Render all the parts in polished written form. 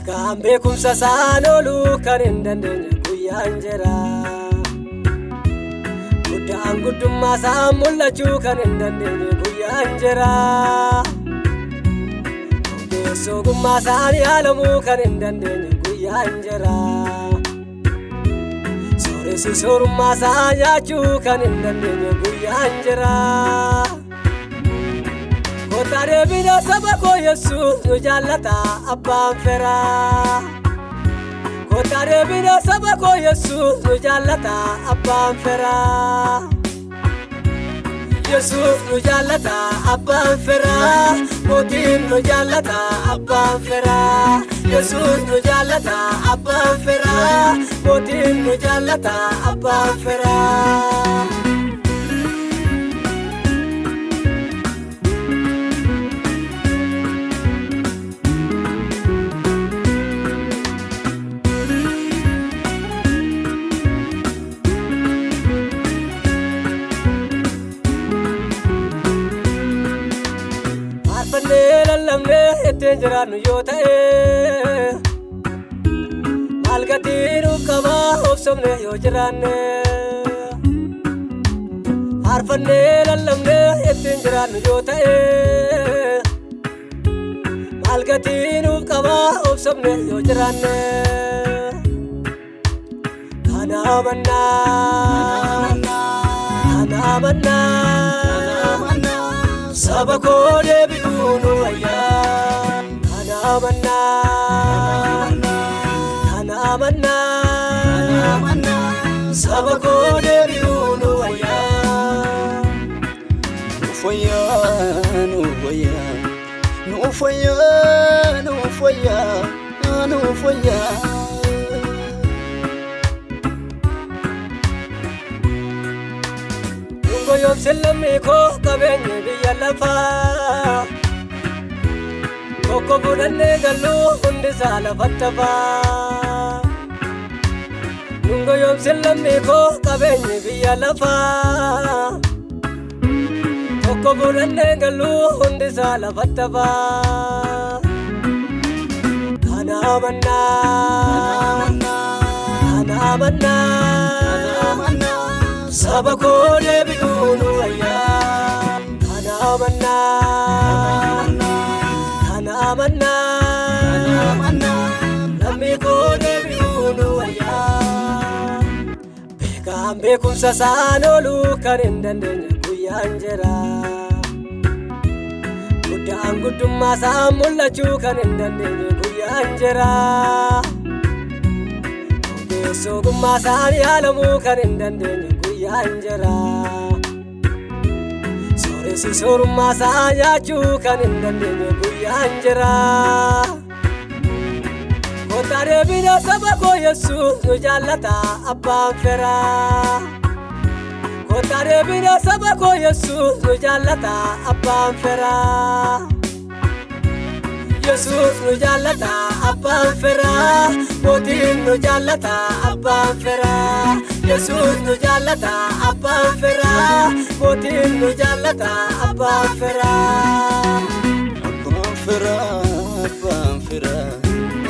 Kambe kumsa sanolu kanin dandenya guyyaan jira Gudaan guddummaa isaa mul'achuu kanin dandenya guyyaan jira Ogeessoo gummaa isaanii haalamuu kanin dandenya guyyaan jira Sooressi soorummaa isaa nyaachuu kanin dandenya guyyaan jira Kotare bina sabako Yesus nu jallata abbaan fera Kotare bina sabako Yesus nu jallata abbaan fera Yesus nu jallata abbaan fera Motin nu jallata abbaan fera Yesus nu jallata abbaan fera Motin nu jallata abbaan fera Tenjeranu yotae Malgatiru kama ofsomne yojiranne Harfanne lallamne tenjeranu yotae Malgatiru kama ofsomne yojiranne Kana manna Sabako debiunu ayya Kana Sabako debiunu ayya Nufoya Nungo yobselame ko kabenye biya lafa Koko budanne galu hundi sala fattaba Nungo yobselame ko kabenye biya lafa Koko budanne galu hundi sala fattaba Kana manna Sabako debiunu ayya Kana manna Nammi ko debiunu ayya Beekambe kumsa sanolu kanin dandenya guyyaan jira Gudaan guddummaa isaa mul'achuu kanin dandenya guyyaan jira Ogeessoo gummaa isaanii haalamuu kanin dandenya guyyaan jira Sooressi soorummaa isaa nyaachuu kanin dandenya guyyaan jira Kotare bina sabako Yesus nu jallata abbaan fera Kotare bina sabako Yesus nu jallata abbaan fera Yesus nu jallata abbaan fera Motin nu jallata abbaan fera Yesus nu jallata abbaan fera Motin nu jallata abbaan fera Abbaan fera Abbaan fera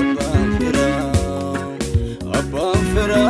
Abbaan fera Abbaan fera